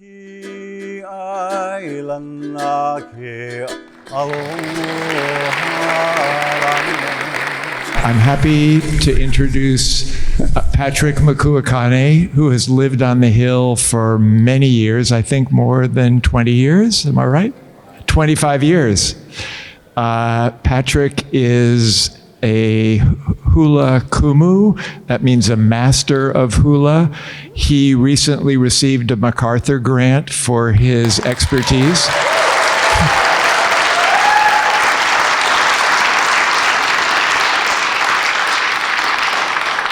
I'm happy to introduce Patrick Makuakane, who has lived on the Hill for many years, I think more than 20 years, am I right? 25 years. Patrick is a hula kumu, that means a master of hula. He recently received a MacArthur grant for his expertise.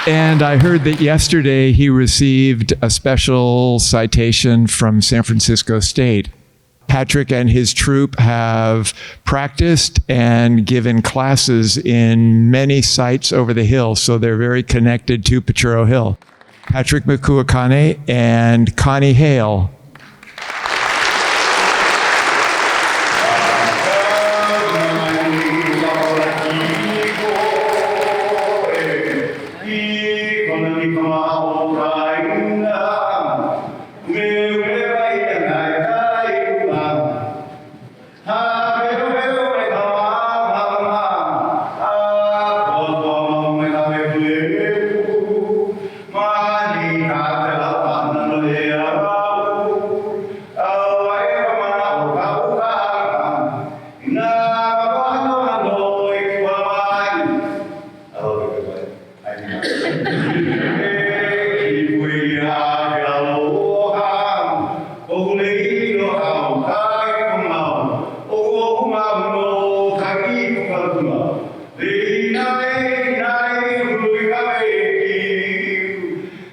And I heard that yesterday he received a special citation from San Francisco State. Patrick and his troupe have practiced and given classes in many sites over the hill, so they're very connected to Potrero Hill. Patrick Makuakane and Connie Hale.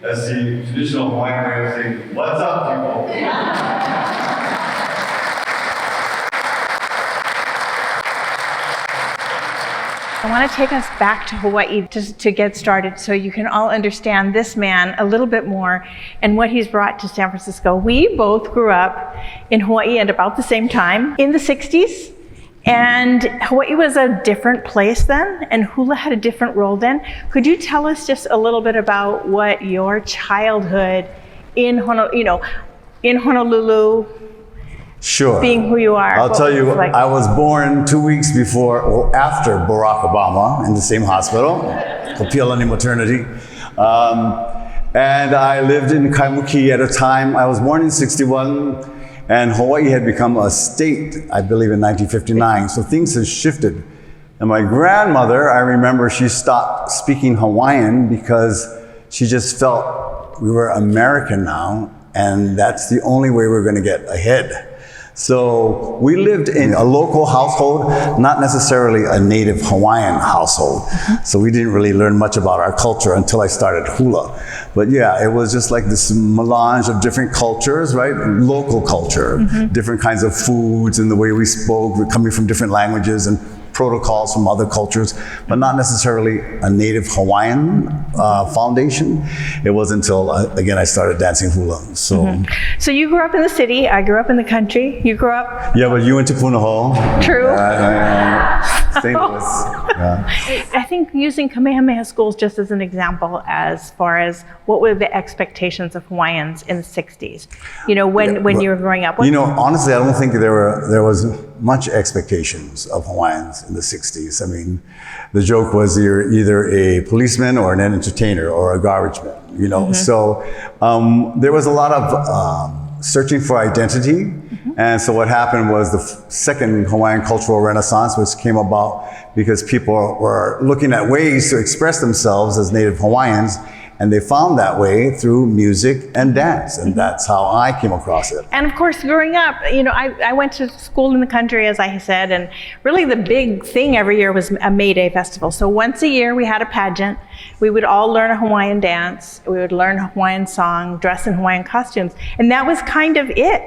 That's the traditional Hawaiian way of saying, "What's up, people?" I want to take us back to Hawaii just to get started so you can all understand this man a little bit more and what he's brought to San Francisco. We both grew up in Hawaii at about the same time in the 60s. And Hawaii was a different place then, and hula had a different role then. Could you tell us just a little bit about what your childhood in Honolulu, Sure. being who you are? I'll tell you, like? I was born 2 weeks before or after Barack Obama in the same hospital, Kopiolani Maternity. And I lived in Kaimuki at a time. I was born in 61. And Hawaii had become a state, I believe, in 1959. So things have shifted. And my grandmother, I remember she stopped speaking Hawaiian because she just felt we were American now, and that's the only way we're going to get ahead. So we lived in a local household, not necessarily a native Hawaiian household. So we didn't really learn much about our culture until I started hula. But yeah, it was just like this melange of different cultures, right? Local culture, different kinds of foods and the way we spoke, coming from different languages and protocols from other cultures, but not necessarily a native Hawaiian foundation. It wasn't until, again, I started dancing hula. So So you grew up in the city, I grew up in the country. You grew up? Yeah, but you went to Punahou. True. St. Louis. Yeah. I think using Kamehameha schools just as an example as far as what were the expectations of Hawaiians in the 60s, when you were growing up. Honestly, I don't think there was much expectations of Hawaiians in the 60s. I mean, the joke was you're either a policeman or an entertainer or a garbage man, So there was a lot of searching for identity. And so what happened was the second Hawaiian cultural renaissance, which came about because people were looking at ways to express themselves as Native Hawaiians. And they found that way through music and dance. And that's how I came across it. And of course, growing up, I went to school in the country, as I said, and really the big thing every year was a May Day festival. So once a year we had a pageant. We would all learn a Hawaiian dance. We would learn a Hawaiian song, dress in Hawaiian costumes. And that was kind of it.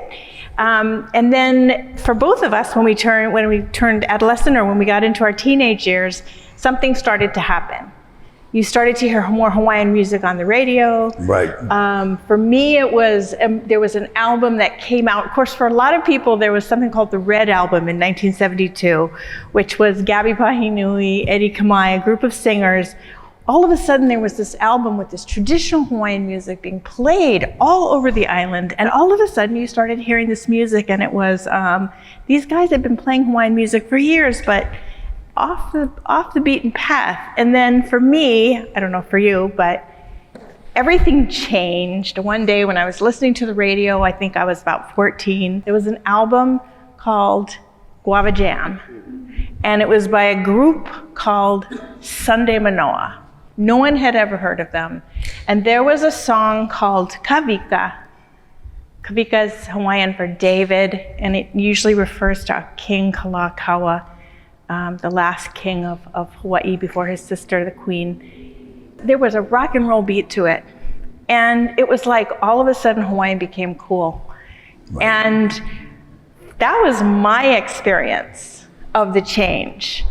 And then for both of us, when we turned adolescent or when we got into our teenage years, something started to happen. You started to hear more Hawaiian music on the radio. Right. For me, it was there was an album that came out. Of course, for a lot of people, there was something called the Red Album in 1972, which was Gabi Pahinui, Eddie Kamai, a group of singers, all of a sudden there was this album with this traditional Hawaiian music being played all over the island. And all of a sudden you started hearing this music, and it was, these guys had been playing Hawaiian music for years, but off the beaten path. And then for me, I don't know for you, but everything changed. One day when I was listening to the radio, I think I was about 14, there was an album called Guava Jam. And it was by a group called Sunday Manoa. No one had ever heard of them. And there was a song called Kavika. Kavika is Hawaiian for David, and it usually refers to King Kalakaua, the last king of Hawaii before his sister, the queen. There was a rock and roll beat to it. And it was like all of a sudden Hawaiian became cool. Right. And that was my experience of the change.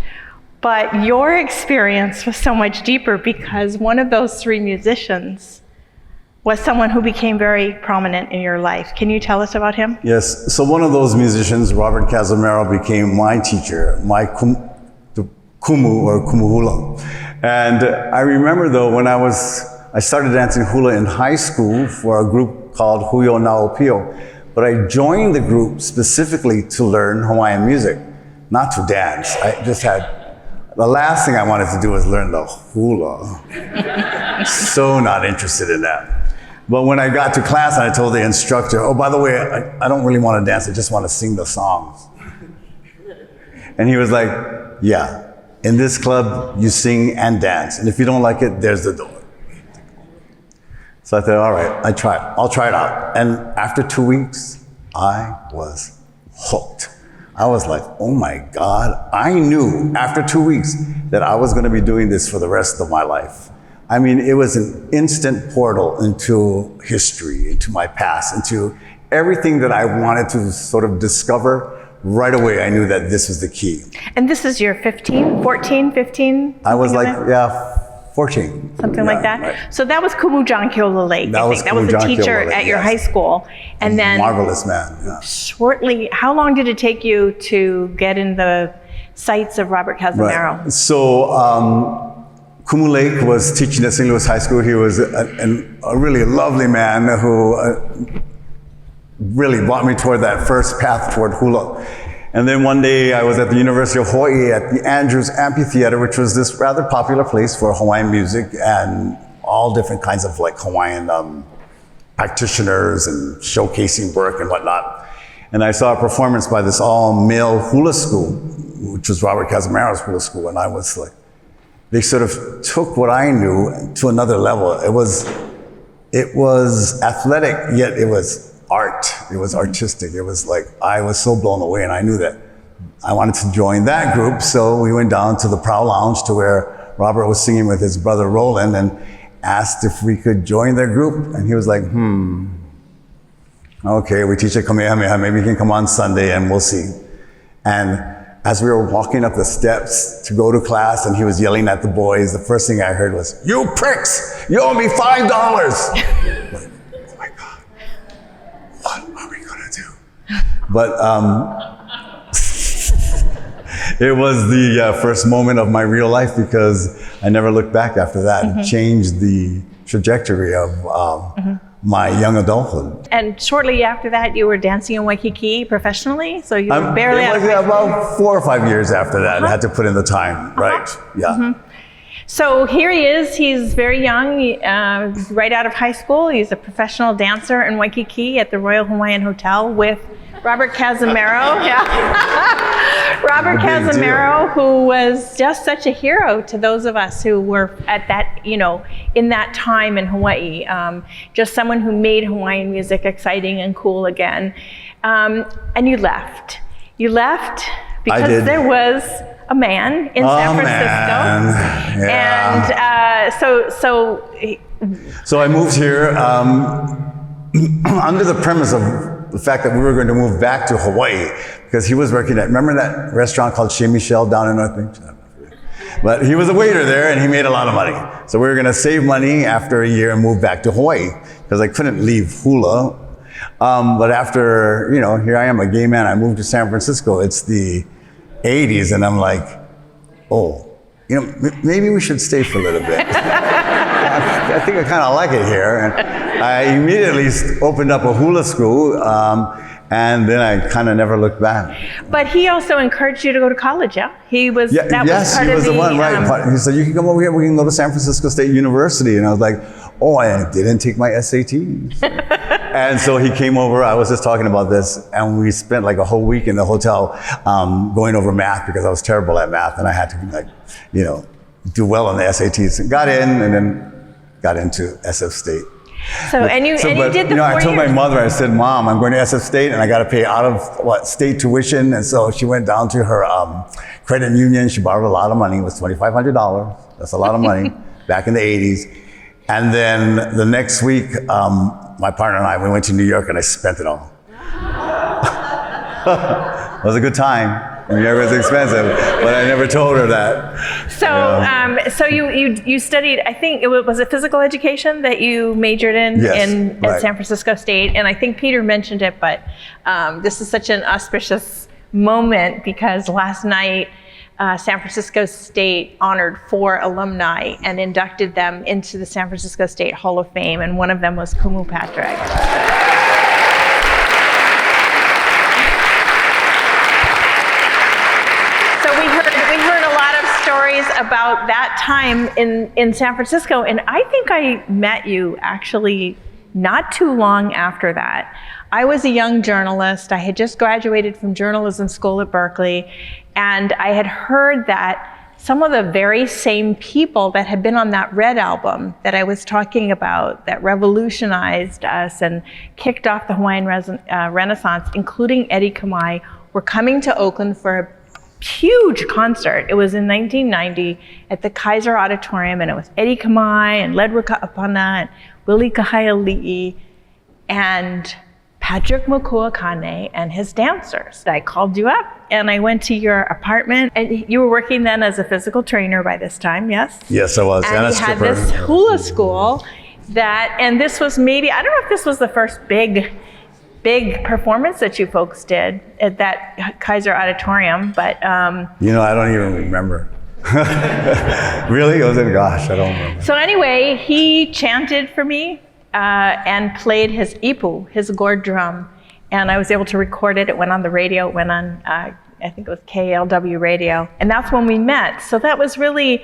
But your experience was so much deeper, because one of those three musicians was someone who became very prominent in your life. Can you tell us about him? Yes, so one of those musicians, Robert Casimiro, became my teacher, my Kumu or Kumu Hula. And I remember though, when I started dancing hula in high school for a group called Huyo Naopio, but I joined the group specifically to learn Hawaiian music, not to dance. I just the last thing I wanted to do was learn the hula. So not interested in that. But when I got to class, I told the instructor, oh, by the way, I don't really want to dance, I just want to sing the songs. And he was like, yeah, in this club, you sing and dance. And if you don't like it, there's the door. So I thought, all right, I'll try it out. And after 2 weeks, I was hooked. I was like, oh my God. I knew after 2 weeks that I was going to be doing this for the rest of my life. I mean, it was an instant portal into history, into my past, into everything that I wanted to sort of discover. Right away, I knew that this was the key. And this is your 14, 15? I was like, 14. Something like that? Right. So that was Kumu John Lake. That was the teacher at your high school. And then marvelous man. Yeah. Shortly, how long did it take you to get in the sights of Robert Casimiro? Right. So Kumu Lake was teaching at St. Louis High School. He was a really lovely man who really brought me toward that first path toward hula. And then one day I was at the University of Hawaii at the Andrews Amphitheater, which was this rather popular place for Hawaiian music and all different kinds of like Hawaiian practitioners and showcasing work and whatnot. And I saw a performance by this all-male hula school, which was Robert Casimiro's hula school. And I was like, they sort of took what I knew to another level. It was athletic, yet it was art. It was artistic. It was like, I was so blown away, and I knew that I wanted to join that group. So we went down to the Prow Lounge to where Robert was singing with his brother Roland, and asked if we could join their group. And he was like, okay, we teach at Kamehameha, maybe you can come on Sunday and we'll see. And as we were walking up the steps to go to class and he was yelling at the boys, the first thing I heard was, you pricks, you owe me $5. Like, oh my God, what are we gonna do? But it was the first moment of my real life, because I never looked back after that. It changed the trajectory of my young adulthood. And shortly after that, you were dancing in Waikiki professionally? So you were barely out of high school? About 4 or 5 years after that, I had to put in the time, right, yeah. So here he is, he's very young, right out of high school. He's a professional dancer in Waikiki at the Royal Hawaiian Hotel with Robert Casimiro. Robert Casimiro, who was just such a hero to those of us who were at that, in that time in Hawaii. Just someone who made Hawaiian music exciting and cool again. And you left. You left because there was a man in San Francisco. Yeah. And so I moved here under the premise of the fact that we were going to move back to Hawaii, because he was working at, remember that restaurant called Chez Michel down in North Beach? But he was a waiter there and he made a lot of money. So we were going to save money after a year and move back to Hawaii, because I couldn't leave hula. But after, here I am, a gay man, I moved to San Francisco. It's the 80s and I'm like, oh, you know, maybe we should stay for a little bit. I think I kind of like it here. And I immediately opened up a hula school, and then I kind of never looked back. But he also encouraged you to go to college, yeah? He was, Yeah, that yes, was part he of was the one, right. He said, you can come over here, we can go to San Francisco State University. And I was like, oh, I didn't take my SATs. And so he came over, I was just talking about this, and we spent like a whole week in the hotel going over math because I was terrible at math and I had to, like, you know, do well on the SATs. Got in and then got into SF State. So, and you did the 4 years. I told my mother, I said, Mom, I'm going to SF State and I got to pay out of state tuition. And so she went down to her credit union. She borrowed a lot of money. It was $2,500. That's a lot of money back in the 80s. And then the next week, my partner and I, we went to New York and I spent it all. It was a good time. New York was expensive, but I never told her that. So, so you studied, I think, was it physical education that you majored in, yes, at San Francisco State? And I think Peter mentioned it, but this is such an auspicious moment because last night, San Francisco State honored 4 alumni and inducted them into the San Francisco State Hall of Fame, and one of them was Kumu Patrick. About that time in San Francisco, and I think I met you actually not too long after that. I was a young journalist. I had just graduated from journalism school at Berkeley, and I had heard that some of the very same people that had been on that Red album that I was talking about, that revolutionized us and kicked off the Hawaiian Renaissance, including Eddie Kamai, were coming to Oakland for a huge concert. It was in 1990 at the Kaiser Auditorium, and it was Eddie Kamai and Ledward Ka'apana and Willie Kahaiali'i and Patrick Makuakane and his dancers. I called you up and I went to your apartment, and you were working then as a physical trainer by this time, yes? Yes, I was. And you had this hula school and this was maybe, I don't know if this was the first big performance that you folks did at that Kaiser Auditorium, but you know, I don't even remember. Really? Gosh, I don't remember. So anyway, he chanted for me and played his ipu, his gourd drum, and I was able to record it. It went on the radio. It went on, I think it was KLW radio, and that's when we met. So that was really,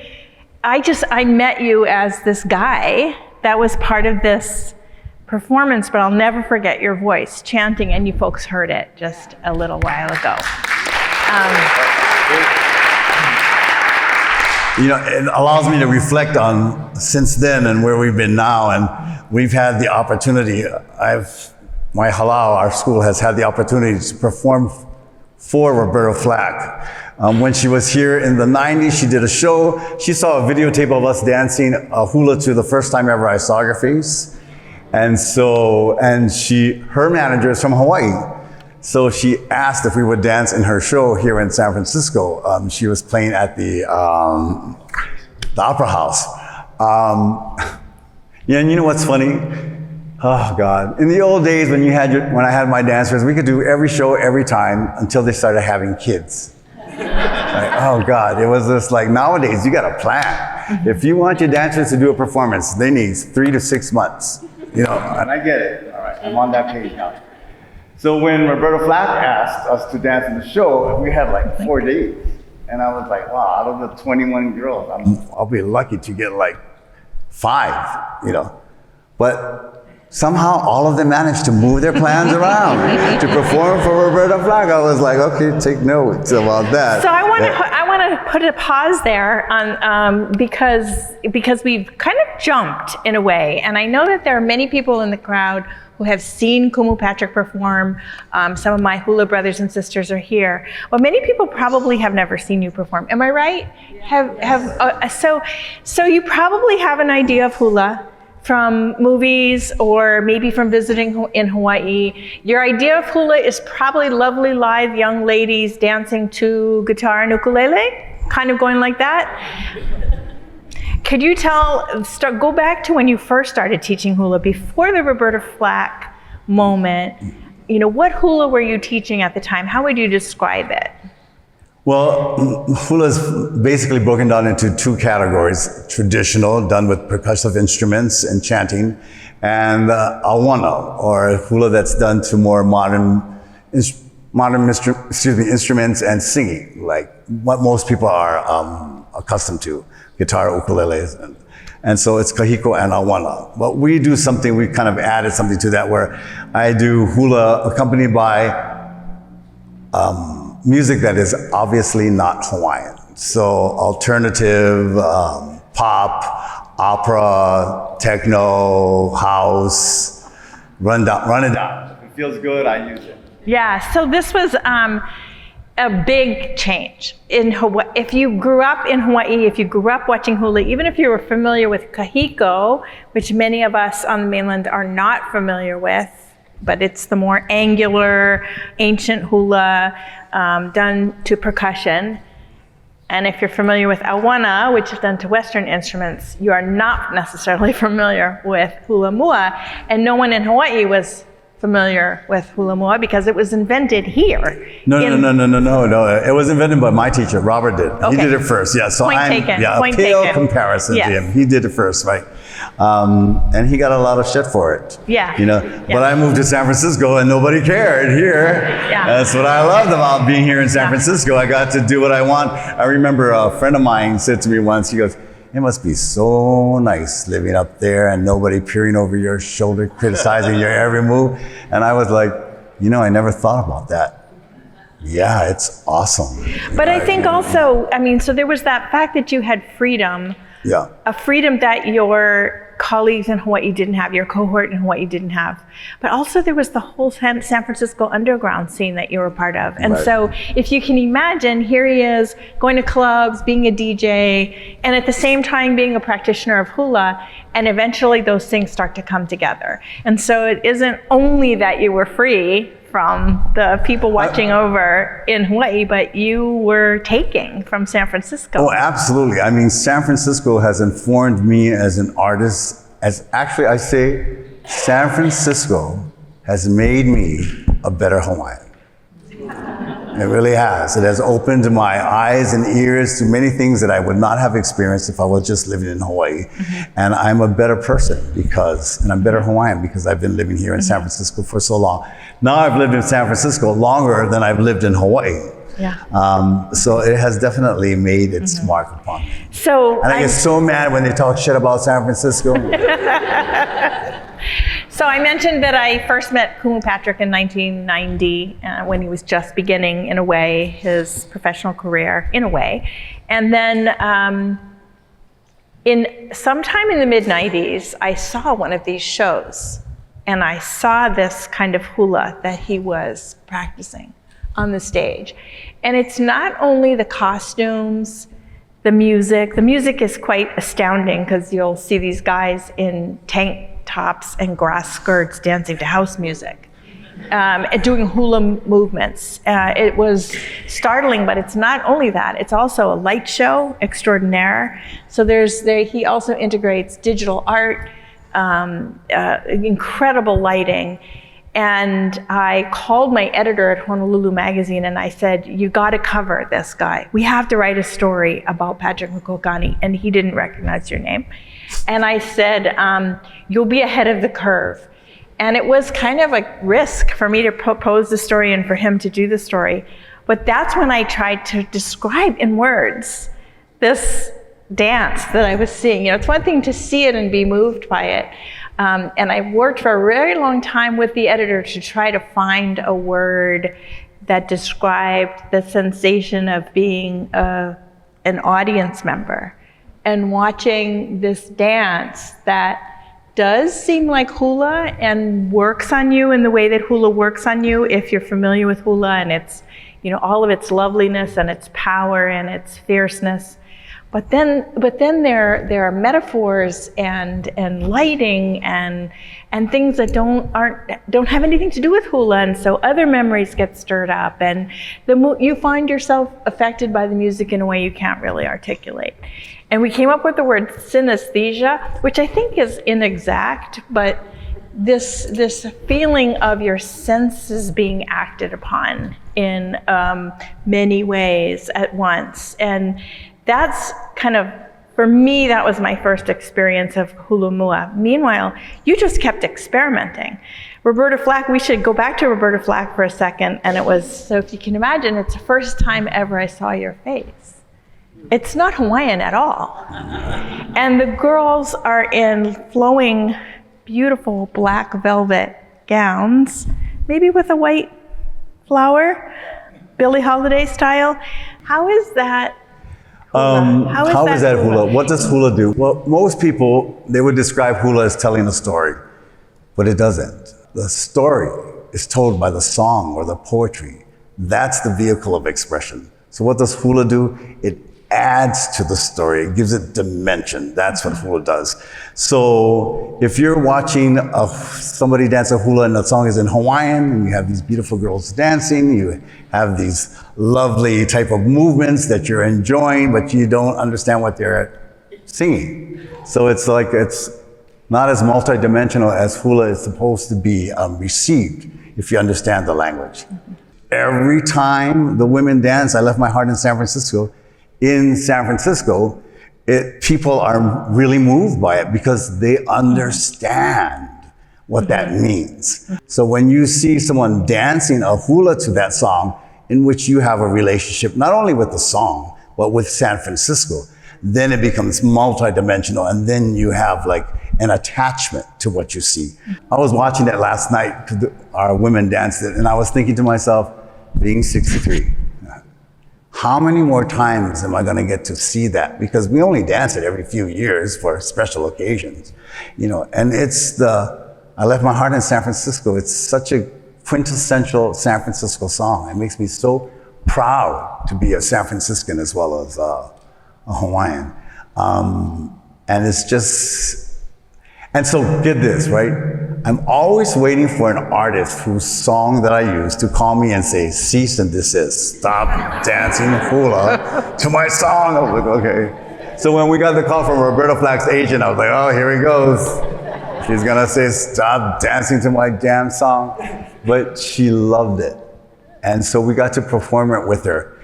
I met you as this guy that was part of this performance, but I'll never forget your voice chanting, and you folks heard it just a little while ago. You know, it allows me to reflect on since then and where we've been now, and we've had the opportunity. My halal, our school, has had the opportunity to perform for Roberta Flack. When she was here in the 90s, she did a show. She saw a videotape of us dancing a hula to the first time ever I saw her face. And so, her manager is from Hawaii. So she asked if we would dance in her show here in San Francisco. She was playing at the Opera House. Yeah, and you know what's funny? Oh God, in the old days when I had my dancers, we could do every show every time until they started having kids. Like, oh God, it was just like nowadays you got a plan. If you want your dancers to do a performance, they need 3 to 6 months. You know, and I get it. All right, I'm on that page now. So when Roberta Flack asked us to dance in the show, we had like 4 days. And I was like, wow, out of the 21 girls, I'll be lucky to get like 5, you know. But somehow all of them managed to move their plans around to perform for Roberta Flack. I was like, okay, take notes about that. So I want to put a pause there on because we've kind of jumped in a way, and I know that there are many people in the crowd who have seen Kumu Patrick perform. Some of my hula brothers and sisters are here, but many people probably have never seen you perform. Am I right? Yeah. So you probably have an idea of hula from movies or maybe from visiting in Hawaii. Your idea of hula is probably lovely, lithe young ladies dancing to guitar and ukulele, kind of going like that. Could you go back to when you first started teaching hula, before the Roberta Flack moment, you know, what hula were you teaching at the time? How would you describe it? Well, hula is basically broken down into two categories: traditional, done with percussive instruments and chanting, and awana, or hula that's done to more modern instruments and singing, like what most people are accustomed to, guitar, ukuleles, and so it's kahiko and awana. But we do something, we kind of added something to that, where I do hula accompanied by music that is obviously not Hawaiian. So alternative, pop, opera, techno, house, run it down. If it feels good, I use it. Yeah, so this was a big change in Hawaii. If you grew up in Hawaii, if you grew up watching hula, even if you were familiar with kahiko, which many of us on the mainland are not familiar with, but it's the more angular, ancient hula done to percussion. And if you're familiar with awana, which is done to Western instruments, you are not necessarily familiar with hula mua. And no one in Hawaii was familiar with hula mua because it was invented here. No. It was invented by my teacher. Robert did. Okay. He did it first. Yeah. So Point I'm taken. yeah. Point A pale taken. comparison Yes. to him. He did it first, right? And he got a lot of shit for it. Yeah. You know. Yeah. But I moved to San Francisco and nobody cared here. Yeah. That's what I loved about being here in San Francisco. I got to do what I want. I remember a friend of mine said to me once. He goes, "It must be so nice living up there and nobody peering over your shoulder, criticizing your every move." And I was like, I never thought about that. Yeah, it's awesome. But I think also, so there was that fact that you had freedom, Yeah. a freedom that your colleagues in Hawaii didn't have, your cohort in Hawaii didn't have. But also there was the whole San Francisco underground scene that you were part of. And Right. so if you can imagine, here he is going to clubs, being a DJ, and at the same time being a practitioner of hula, and eventually those things start to come together. And so it isn't only that you were free from the people watching over in Hawaii, but you were taking from San Francisco. Oh, absolutely. I mean, San Francisco has informed me as an artist. Actually, I say San Francisco has made me a better Hawaiian. It really has. It has opened my eyes and ears to many things that I would not have experienced if I was just living in Hawaii. Mm-hmm. And I'm a better person and I'm better Hawaiian because I've been living here in San Francisco for so long. Now I've lived in San Francisco longer than I've lived in Hawaii. Yeah. So it has definitely made its mark upon me. So And I get so mad when they talk shit about San Francisco. So I mentioned that I first met Kumu Patrick in 1990 when he was just beginning, in a way, his professional career, in a way. And then sometime in the mid-90s, I saw one of these shows. And I saw this kind of hula that he was practicing on the stage. And it's not only the costumes, the music. The music is quite astounding because you'll see these guys in tank tops and grass skirts dancing to house music, and doing hula movements. It was startling, but it's not only that, it's also a light show extraordinaire. So he also integrates digital art, incredible lighting. And I called my editor at Honolulu Magazine and I said, "You got to cover this guy. We have to write a story about Patrick Makuakane." And he didn't recognize your name. And I said, "You'll be ahead of the curve." And it was kind of a risk for me to propose the story and for him to do the story. But that's when I tried to describe in words this dance that I was seeing. It's one thing to see it and be moved by it. And I worked for a very long time with the editor to try to find a word that described the sensation of being an audience member and watching this dance that does seem like hula and works on you in the way that hula works on you if you're familiar with hula, and it's, all of its loveliness and its power and its fierceness. But then there are metaphors and lighting and things that don't have anything to do with hula, and so other memories get stirred up, and you find yourself affected by the music in a way you can't really articulate. And we came up with the word synesthesia, which I think is inexact, but this feeling of your senses being acted upon in many ways at once. And that's kind of, for me, that was my first experience of hula mua. Meanwhile, you just kept experimenting. Roberta Flack, we should go back to Roberta Flack for a second. And it was, so if you can imagine, it's the first time ever I saw your face. It's not Hawaiian at all. And the girls are in flowing, beautiful black velvet gowns, maybe with a white flower, Billie Holiday style. How is that hula? How is that hula? What does hula do? Well, most people, they would describe hula as telling a story, but it doesn't. The story is told by the song or the poetry. That's the vehicle of expression. So what does hula do? It adds to the story. It gives it dimension. That's what hula does. So if you're watching somebody dance a hula and the song is in Hawaiian and you have these beautiful girls dancing, you have these lovely type of movements that you're enjoying, but you don't understand what they're singing. So it's like, it's not as multidimensional as hula is supposed to be received if you understand the language. Every time the women dance, I left my heart in San Francisco. In San Francisco, people are really moved by it because they understand what that means. So when you see someone dancing a hula to that song, in which you have a relationship, not only with the song, but with San Francisco, then it becomes multidimensional, and then you have like an attachment to what you see. I was watching that last night, our women danced it, and I was thinking to myself, being 63, how many more times am I going to get to see that? Because we only dance it every few years for special occasions, you know. And I left my heart in San Francisco. It's such a quintessential San Francisco song. It makes me so proud to be a San Franciscan as well as a Hawaiian. And it's just, and so get this, right? I'm always waiting for an artist whose song that I use to call me and say, cease and desist, stop dancing hula to my song. I was like, okay. So when we got the call from Roberta Flack's agent, I was like, oh, here he goes. She's gonna say, stop dancing to my damn song. But she loved it. And so we got to perform it with her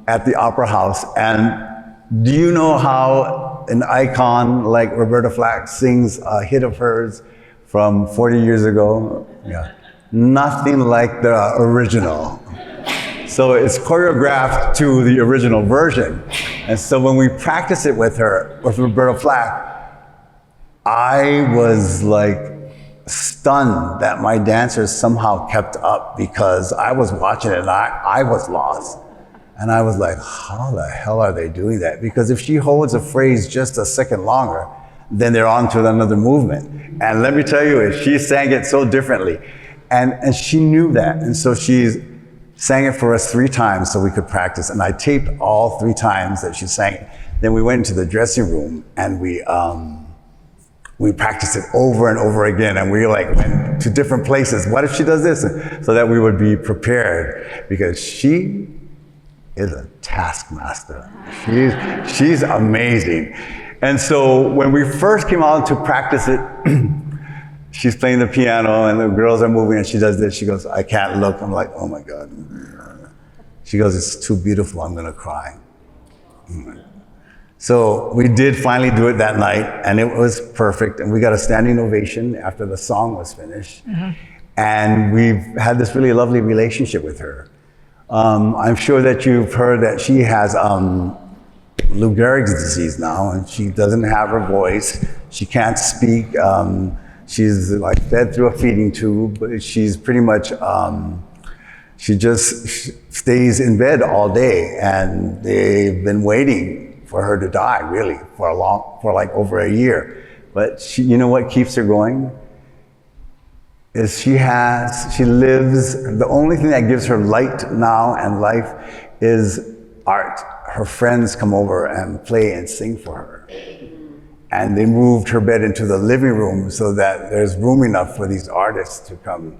at the Opera House. And do you know how an icon like Roberta Flack sings a hit of hers from 40 years ago? Yeah. Nothing like the original. So it's choreographed to the original version. And so when we practiced it with her, with Roberta Flack, I was like stunned that my dancers somehow kept up, because I was watching it and I was lost. And I was like, how the hell are they doing that? Because if she holds a phrase just a second longer, then they're on to another movement. And let me tell you, she sang it so differently. And she knew that. And so she sang it for us 3 times so we could practice. And I taped all 3 times that she sang it. Then we went into the dressing room and we practiced it over and over again. And we like went to different places. What if she does this? So that we would be prepared, because she is a taskmaster. She's amazing. And so when we first came out to practice it, she's playing the piano and the girls are moving and she does this. She goes, I can't look. I'm like, oh my God. She goes, it's too beautiful. I'm gonna cry. So we did finally do it that night, and it was perfect. And we got a standing ovation after the song was finished. Mm-hmm. And we've had this really lovely relationship with her. I'm sure that you've heard that she has Lou Gehrig's disease now, and she doesn't have her voice. She can't speak. She's like fed through a feeding tube, but she's pretty much, she just stays in bed all day, and they've been waiting for her to die, really, for like over a year. But she, you know what keeps her going? Is she lives, the only thing that gives her light now and life is art. Her friends come over and play and sing for her. And they moved her bed into the living room so that there's room enough for these artists to come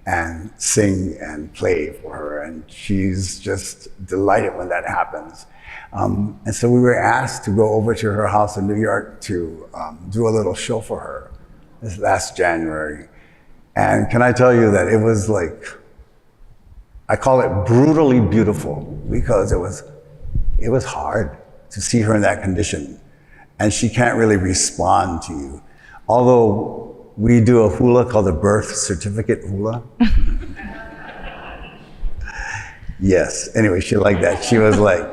and sing and play for her. And she's just delighted when that happens. And so we were asked to go over to her house in New York to do a little show for her. this last January. And can I tell you that it was like, I call it brutally beautiful, because it was hard to see her in that condition. And she can't really respond to you. Although we do a hula called the birth certificate hula. Yes, anyway, she liked that. She was like,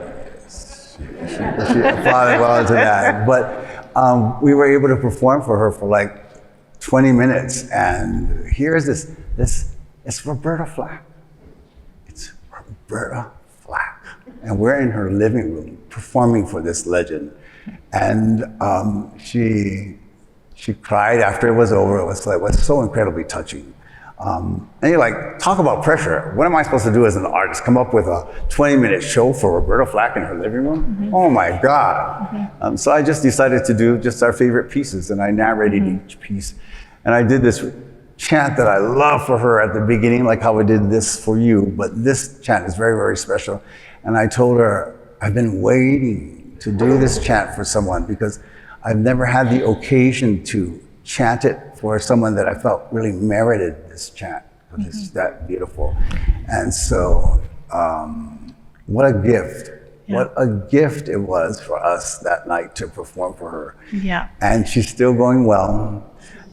she applauded well into that. But we were able to perform for her for like 20 minutes. And here's this, it's Roberta Flack. It's Roberta Flack. And we're in her living room performing for this legend. And she cried after it was over. It was so incredibly touching. And you're like, talk about pressure. What am I supposed to do as an artist? Come up with a 20-minute show for Roberta Flack in her living room? Mm-hmm. Oh my God. Mm-hmm. So I just decided to do just our favorite pieces, and I narrated each piece. And I did this chant that I love for her at the beginning, like how I did this for you, but this chant is very, very special. And I told her, I've been waiting to do this chant for someone because I've never had the occasion to chant it for someone that I felt really merited this chant, because it's that beautiful. And so, what a gift. Yeah. What a gift it was for us that night to perform for her. Yeah. And she's still going well.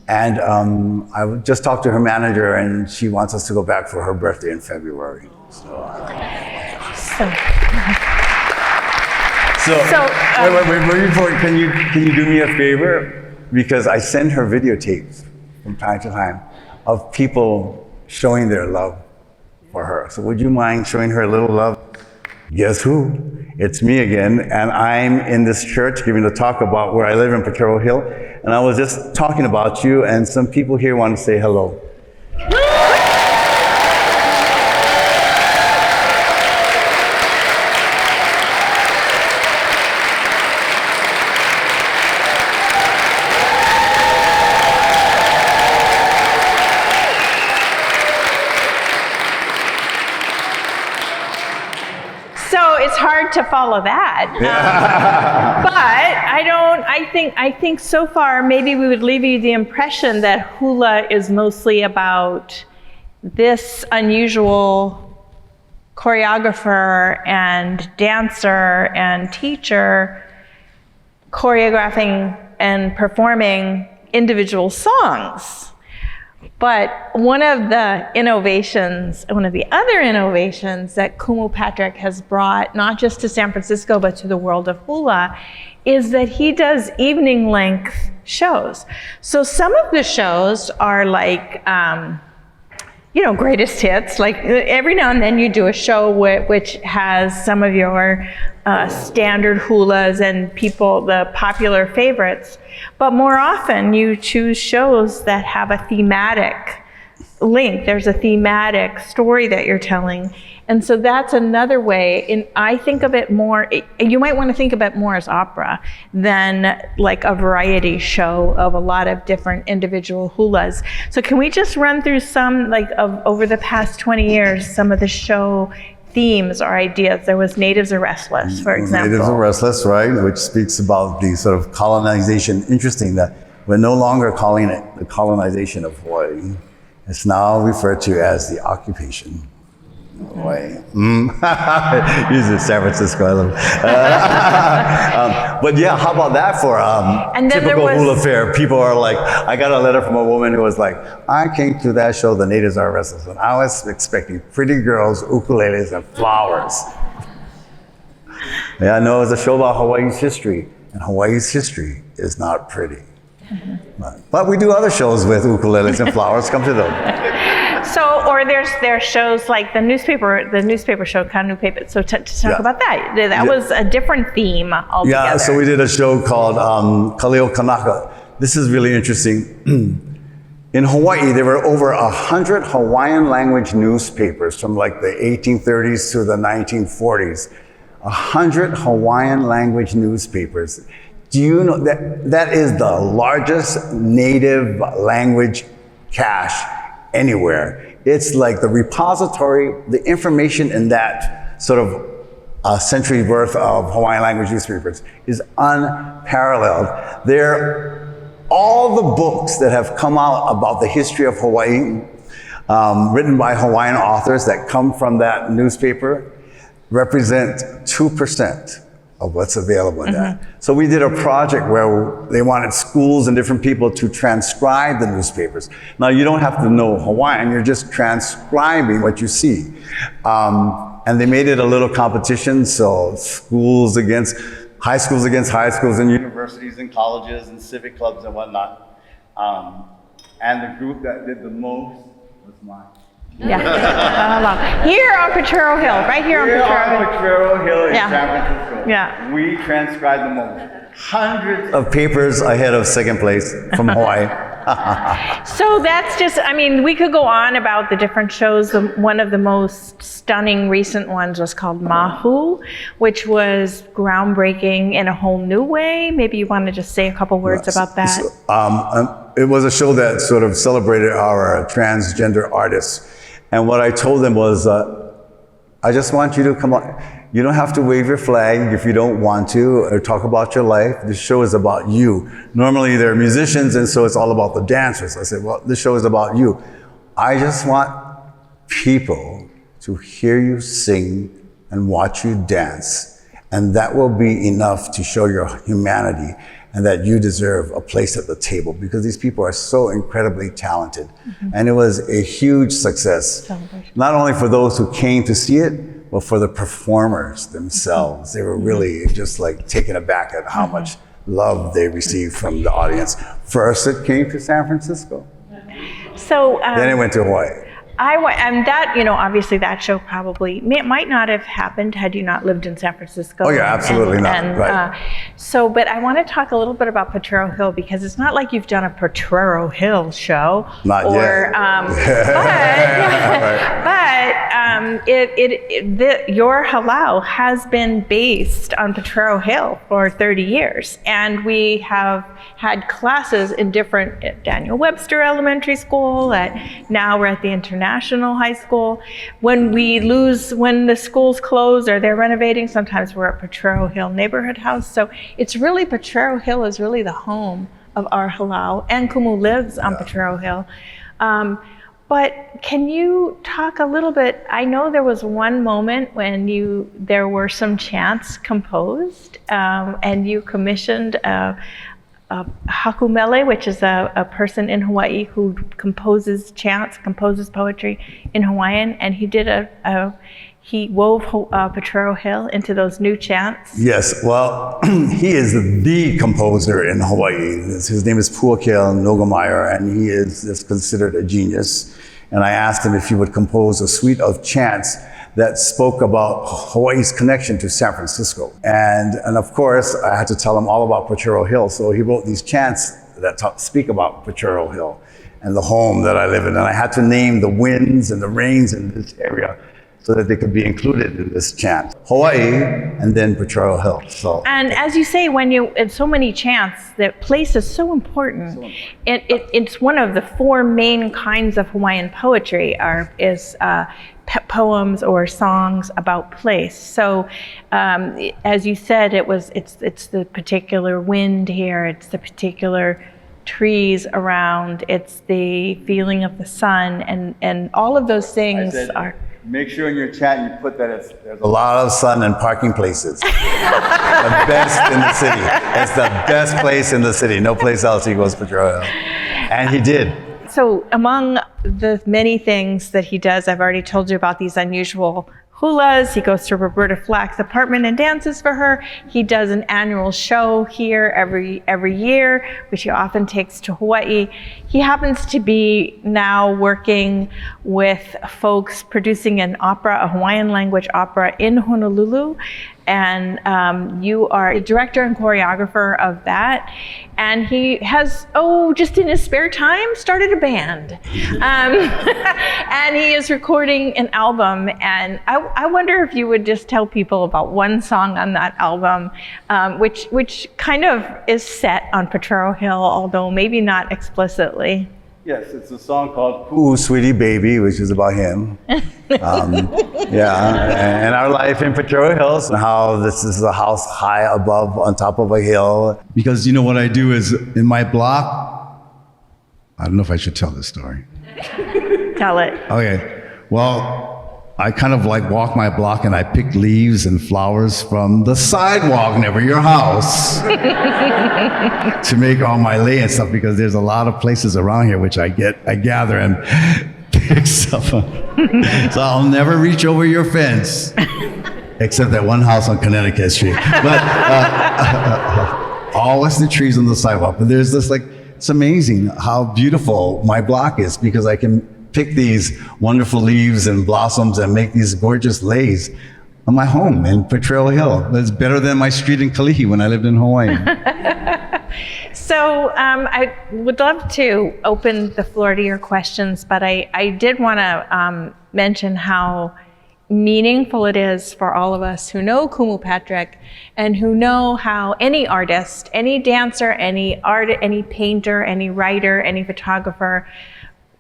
And I just talked to her manager, and she wants us to go back for her birthday in February. So wait, before, can you do me a favor? Because I send her videotapes from time to time of people showing their love for her. So would you mind showing her a little love? Guess who? It's me again, and I'm in this church giving a talk about where I live in Potrero Hill, and I was just talking about you, and some people here want to say hello. To follow that, but I think so far maybe we would leave you the impression that hula is mostly about this unusual choreographer and dancer and teacher choreographing and performing individual songs. But one of the other innovations that Kumu Patrick has brought, not just to San Francisco, but to the world of hula, is that he does evening length shows. So some of the shows are like, greatest hits. Like every now and then you do a show which has some of your standard hulas and the popular favorites. But more often you choose shows that have a thematic link. There's a thematic story that you're telling. And so that's another way. And I think of it more, you might want to think of it more as opera than like a variety show of a lot of different individual hulas. So can we just run through some, over the past 20 years, some of the show themes or ideas? There was Natives Are Restless, for example. Natives Are Restless, right, which speaks about the sort of colonization. Interesting that we're no longer calling it the colonization of Hawaii. It's now referred to as the occupation. Hawaii. He's in San Francisco, I love it. But yeah, how about that for typical hula fair? People are like, I got a letter from a woman who was like, I came to that show, The Natives Are Restless, and I was expecting pretty girls, ukuleles, and flowers. Yeah, no, it's a show about Hawaii's history, and Hawaii's history is not pretty. But we do other shows with ukuleles and flowers. Come to them. So, or there's shows like the newspaper show, Kanu Paper. So to talk about that, that was a different theme altogether. Yeah, so we did a show called Kaleo Kanaka. This is really interesting. In Hawaii, there were over 100 Hawaiian language newspapers from like the 1830s to the 1940s. 100 Hawaiian language newspapers. Do you know that is the largest native language cache anywhere? It's like the repository, the information in that sort of a century worth of Hawaiian language newspapers is unparalleled. They're all the books that have come out about the history of Hawaii, written by Hawaiian authors that come from that newspaper, represent 2% of what's available in that. So we did a project where they wanted schools and different people to transcribe the newspapers. Now you don't have to know Hawaiian, you're just transcribing what you see. And they made it a little competition, so high schools against high schools and universities and colleges and civic clubs and whatnot. And the group that did the most was mine. Yeah. Here on Potrero Hill, right here on Potrero Hill in Yeah. San Francisco. Yeah. We transcribed the most. Hundreds of papers ahead of second place from Hawaii. So that's just, I mean, we could go on about the different shows. One of the most stunning recent ones was called Mahu, which was groundbreaking in a whole new way. Maybe you want to just say a couple words about that. It was a show that sort of celebrated our transgender artists. And what I told them was, I just want you to come on. You don't have to wave your flag if you don't want to, or talk about your life. This show is about you. Normally they're musicians, and so it's all about the dancers. I said, well, this show is about you. I just want people to hear you sing and watch you dance. And that will be enough to show your humanity and that you deserve a place at the table, because these people are so incredibly talented. And it was a huge success, not only for those who came to see it, but for the performers themselves. They were really just like taken aback at how much love they received from the audience. First it came to San Francisco. So Then it went to Hawaii. And that, you know, obviously that show probably might not have happened had you not lived in San Francisco. Oh yeah, absolutely not. Right. But I want to talk a little bit about Potrero Hill, because it's not like you've done a Potrero Hill show. Not yet. But your halau has been based on Potrero Hill for 30 years. And we have had classes in different, at Daniel Webster Elementary School, now we're at the International High School. When the schools close or they're renovating, sometimes we're at Potrero Hill Neighborhood House. So it's really, Potrero Hill is really the home of our halau, and Kumu lives on Potrero Hill. But can you talk a little bit? I know there was one moment when there were some chants composed, and you commissioned Hakumele, which is a person in Hawaii who composes chants, composes poetry in Hawaiian, and he wove Potrero Hill into those new chants. Yes, well, he is the composer in Hawaii. His name is Puakea Nogameyer, and he is considered a genius. And I asked him if he would compose a suite of chants that spoke about Hawaii's connection to San Francisco. And of course, I had to tell him all about Potrero Hill. So he wrote these chants that speak about Potrero Hill and the home that I live in. And I had to name the winds and the rains in this area so that they could be included in this chant. Hawaii, and then Potrero Hill. So. And as you say, in so many chants, that place is so important. It's one of the four main kinds of Hawaiian poetry is poems or songs about place. So, as you said, it's the particular wind here, it's the particular trees around, it's the feeling of the sun, and all of those things are. Make sure in your chat you put that there's a lot of sun and parking places. The best in the city. It's the best place in the city. No place else equals Potrero Hill. And he did. So among the many things that he does, I've already told you about these unusual hulas. He goes to Roberta Flack's apartment and dances for her. He does an annual show here every year, which he often takes to Hawaii. He happens to be now working with folks producing an opera, a Hawaiian language opera in Honolulu. And you are a director and choreographer of that. And he has, just in his spare time, started a band. And he is recording an album. And I wonder if you would just tell people about one song on that album, which kind of is set on Potrero Hill, although maybe not explicitly. Yes, it's a song called Ooh, Sweetie Baby, which is about him. And our life in Potrero Hills, and how this is a house high above on top of a hill. Because you know what I do is in my block, I don't know if I should tell this story. Tell it. Okay, well, I kind of like walk my block and I pick leaves and flowers from the sidewalk near your house to make all my lay and stuff, because there's a lot of places around here which I gather and pick stuff up. So I'll never reach over your fence, except that one house on Connecticut Street. But always the trees on the sidewalk. But there's this it's amazing how beautiful my block is, because I can pick these wonderful leaves and blossoms and make these gorgeous leis on my home in Potrero Hill. It's better than my street in Kalihi when I lived in Hawaii. So I would love to open the floor to your questions, but I did want to mention how meaningful it is for all of us who know Kumu Patrick and who know how any artist, any dancer, any painter, any writer, any photographer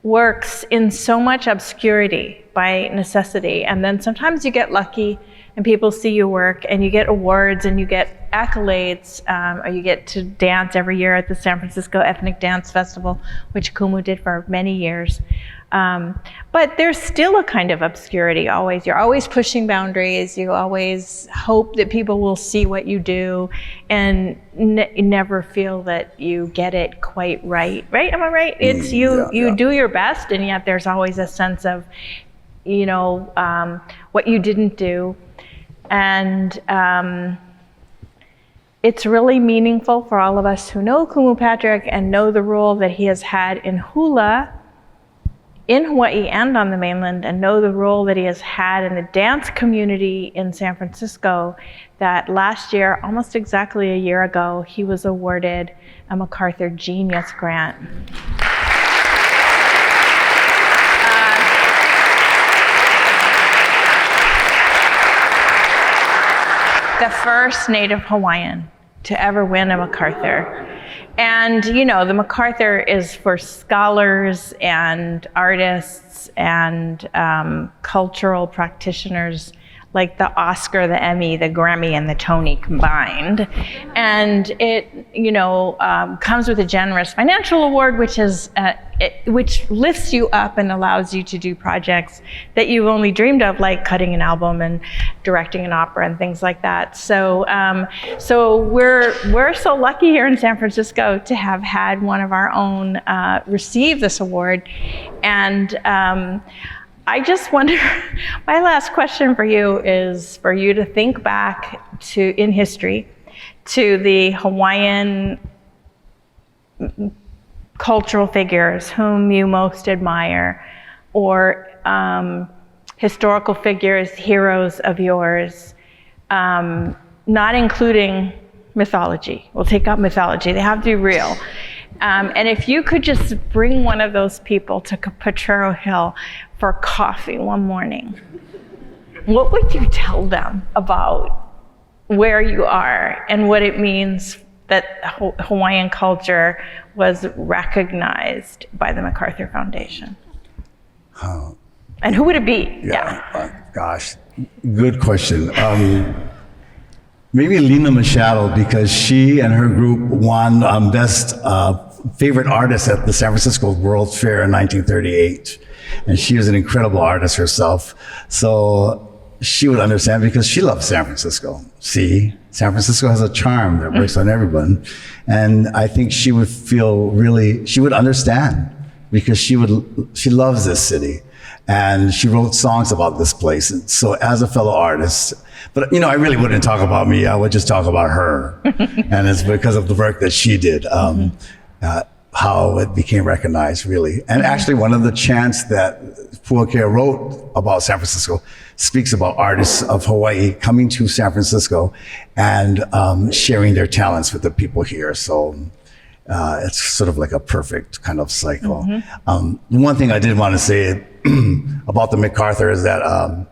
works in so much obscurity by necessity. And then sometimes you get lucky and people see your work and you get awards and you get accolades, or you get to dance every year at the San Francisco Ethnic Dance Festival, which Kumu did for many years. But there's still a kind of obscurity always. You're always pushing boundaries. You always hope that people will see what you do and never feel that you get it quite right. Right? Am I right? It's you do your best, and yet there's always a sense of, what you didn't do. And it's really meaningful for all of us who know Kumu Patrick and know the role that he has had in hula in Hawaii and on the mainland, and know the role that he has had in the dance community in San Francisco, that last year, almost exactly a year ago, he was awarded a MacArthur Genius Grant. The first Native Hawaiian to ever win a MacArthur. And the MacArthur is for scholars and artists and cultural practitioners, like the Oscar, the Emmy, the Grammy, and the Tony combined. And it, comes with a generous financial award, which lifts you up and allows you to do projects that you've only dreamed of, like cutting an album and directing an opera and things like that. So, we're so lucky here in San Francisco to have had one of our own receive this award. And I just wonder, my last question for you is for you to think back in history to the Hawaiian cultural figures whom you most admire, or historical figures, heroes of yours, not including mythology. We'll take out mythology, they have to be real. And if you could just bring one of those people to Potrero Hill for coffee one morning, what would you tell them about where you are and what it means that Hawaiian culture was recognized by the MacArthur Foundation? And who would it be? Gosh, good question. Maybe Lena Machado, because she and her group won Best Favorite Artist at the San Francisco World's Fair in 1938. And she was an incredible artist herself. So she would understand, because she loves San Francisco. See, San Francisco has a charm that works on everyone. And I think she would she would understand, because she loves this city. And she wrote songs about this place. And so as a fellow artist, but I really wouldn't talk about me, I would just talk about her. And it's because of the work that she did, how it became recognized, really. And actually, one of the chants that Puakea wrote about San Francisco speaks about artists of Hawaii coming to San Francisco and sharing their talents with the people here. So it's sort of like a perfect kind of cycle. One thing I did want to say about the MacArthur is that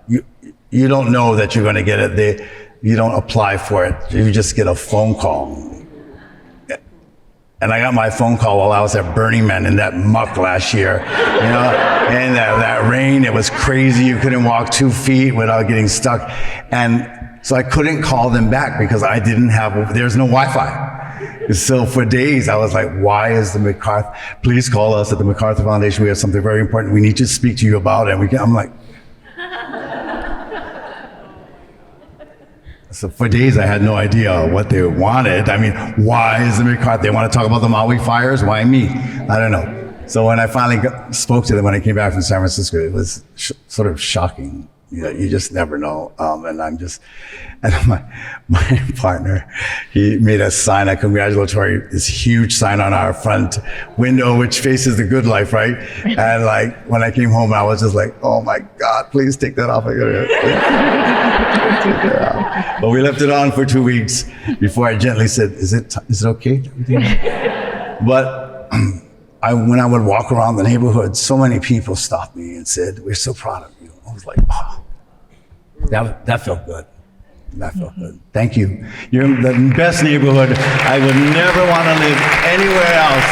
you don't know that you're going to get it. You don't apply for it. You just get a phone call. And I got my phone call while I was at Burning Man in that muck last year, and that rain, it was crazy. You couldn't walk 2 feet without getting stuck. And so I couldn't call them back because there's no Wi-Fi. So for days I was like, why is the MacArthur, please call us at the MacArthur Foundation. We have something very important we need to speak to you about. And I'm like, so for days I had no idea what they wanted. I mean, why is the MacArthur? They want to talk about the Maui fires? Why me? I don't know. So when I finally spoke to them when I came back from San Francisco, it was sort of shocking. You just never know. And my partner, he made a sign, a congratulatory, this huge sign on our front window, which faces the good life, right? And like, when I came home, I was just like, oh my God, please take that off. But we left it on for 2 weeks before I gently said, is it okay? But when I would walk around the neighborhood, so many people stopped me and said, we're so proud of you. I was like, oh, that felt good. That felt good. Thank you. You're the best neighborhood. I would never want to live anywhere else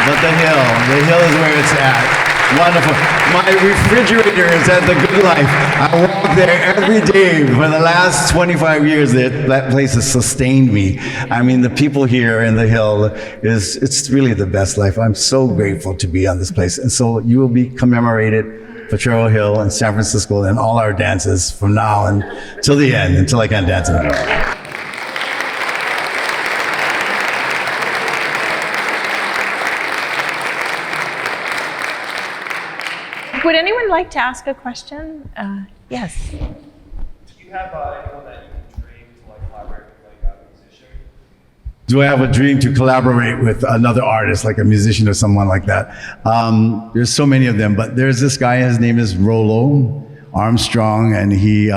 but the Hill. The Hill is where it's at. Wonderful. My refrigerator is at the Good Life. I walk there every day for the last 25 years. That place has sustained me. I mean, the people here in the Hill it's really the best life. I'm so grateful to be on this place. And so you will be commemorated, Potrero Hill and San Francisco, and all our dances from now until the end, until I can't dance anymore. Would anyone like to ask a question? Yes. Do you have anyone that you can dream to collaborate with, like a musician? Do I have a dream to collaborate with another artist, like a musician or someone like that? There's so many of them, but there's this guy, his name is Rollo Armstrong, and he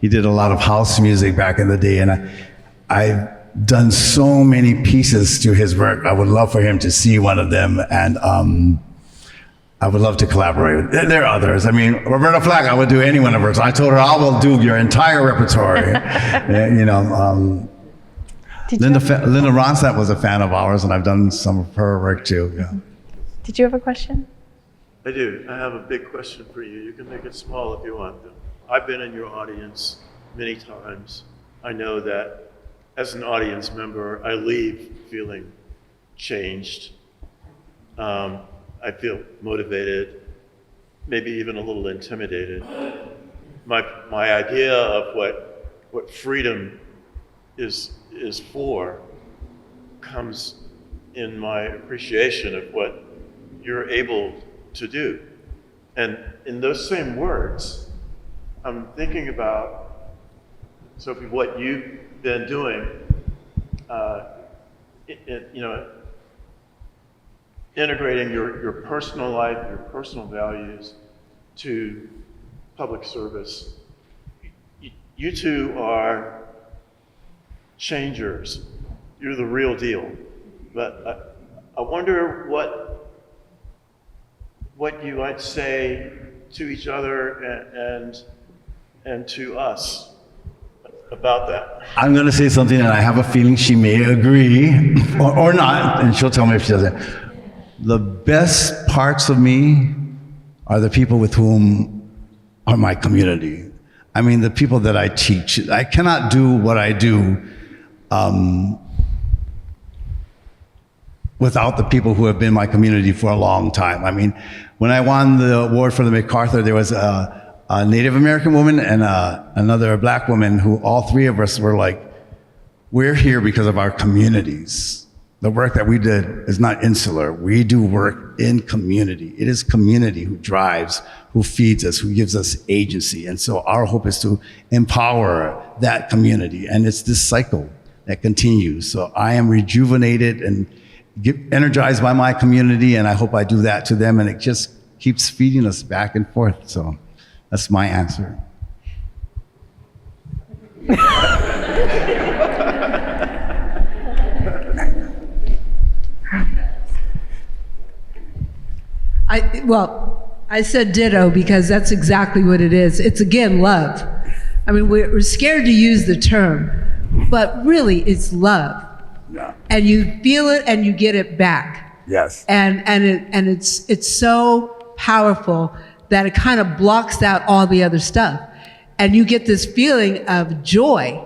did a lot of house music back in the day, and I've done so many pieces to his work. I would love for him to see one of them, and I would love to collaborate. There are others. I mean, Roberta Flack, I would do any one of hers. I told her I will do your entire repertoire. Linda Ronstadt was a fan of ours, and I've done some of her work too. Yeah. Did you have a question? I do. I have a big question for you. You can make it small if you want to. I've been in your audience many times. I know that as an audience member, I leave feeling changed. I feel motivated, maybe even a little intimidated. My idea of what freedom is for comes in my appreciation of what you're able to do. And in those same words, I'm thinking about, Sophie, what you've been doing, integrating your personal life, your personal values to public service. You two are changers. You're the real deal. But I wonder what you might say to each other and to us about that. I'm going to say something, and I have a feeling she may agree or not, and she'll tell me if she doesn't. The best parts of me are the people with whom are my community. I mean, the people that I teach. I cannot do what I do without the people who have been my community for a long time. I mean, when I won the award for the MacArthur, there was a Native American woman and another Black woman who all three of us were like, we're here because of our communities. The work that we did is not insular. We do work in community. It is community who drives, who feeds us, who gives us agency. And so our hope is to empower that community. And it's this cycle that continues. So I am rejuvenated and energized by my community, and I hope I do that to them. And it just keeps feeding us back and forth. So that's my answer. I said ditto because that's exactly what it is. It's, again, love. I mean, we're scared to use the term, but really it's love. Yeah. And you feel it and you get it back. Yes. And it's so powerful that it kind of blocks out all the other stuff. And you get this feeling of joy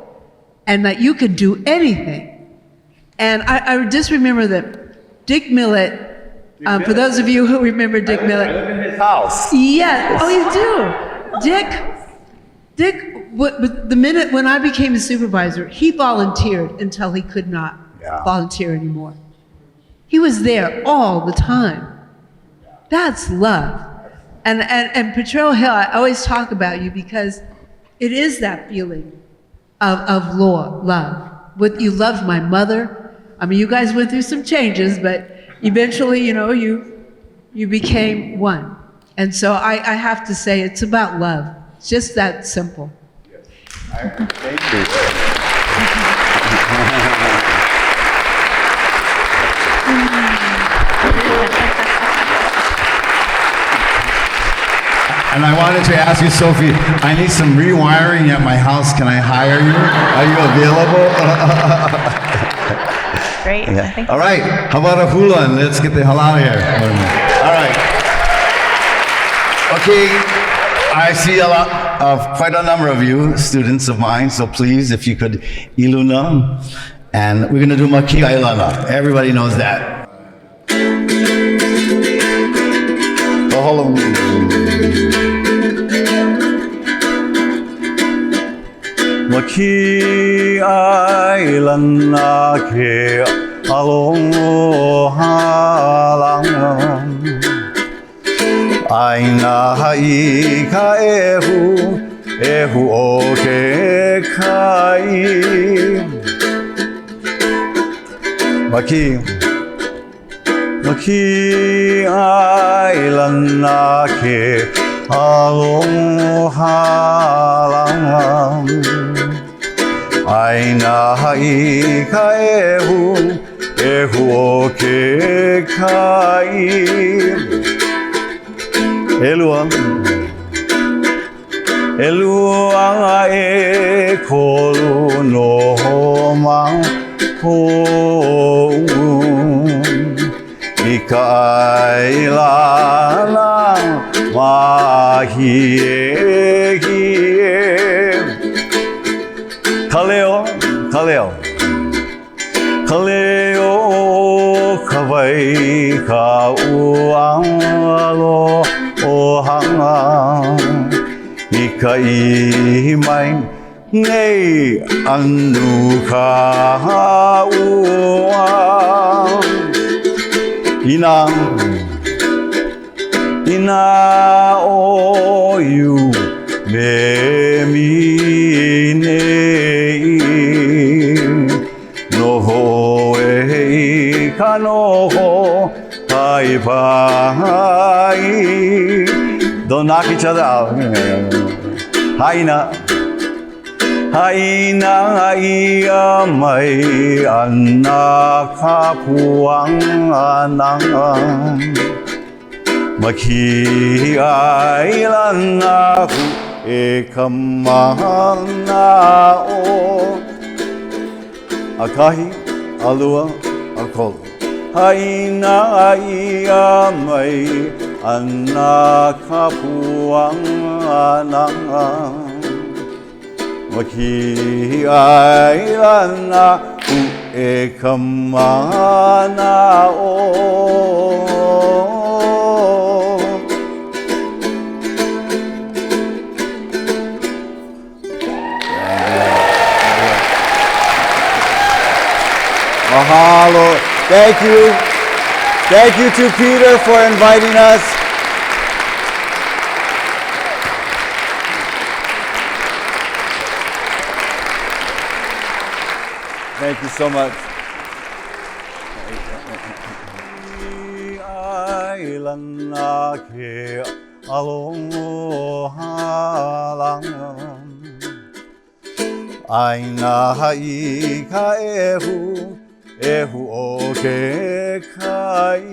and that you can do anything. And I just remember that Dick Millett, for those of you who remember Dick Millett. I live in his house. Yeah, oh, you do. Dick, the minute when I became a supervisor, he volunteered until he could not volunteer anymore. He was there all the time. That's love. And Potrero Hale, I always talk about you because it is that feeling of love. You loved my mother. I mean, you guys went through some changes, but eventually, you became one. And so I have to say, it's about love. It's just that simple. Thank you. And I wanted to ask you, Sophie, I need some rewiring at my house. Can I hire you? Are you available? Great. Yeah. I think All right. How about a hula? And let's get the hell out of here. All right. Okay. I see quite a number of you, students of mine. So please, if you could, iluna. And we're going to do makia ilana. Everybody knows that. Oh, hold on. Makia ilana ke aloha lang. Aina hai ka ehu o ke kai. Maki ailana ke aloha lang. Aina hai ka ehu o ke kai. Elua e kolu no mangko I ka ilana mahi Kaleo kawai ka uang alo o hanga I ka imai nei anu ka uang Ina o you me mi nei no ho e ka no ho pai pai don't knock each other out haina ia mai ana ka puang anang Maki ailana ku e kamana o Akahi, alua, akolu Haina ia mai ana ka puang anang Maki ailana ku e kamana o Mahalo. Thank you. Thank you to Peter for inviting us. Thank you so much. Aina hai ka ehu o ke kai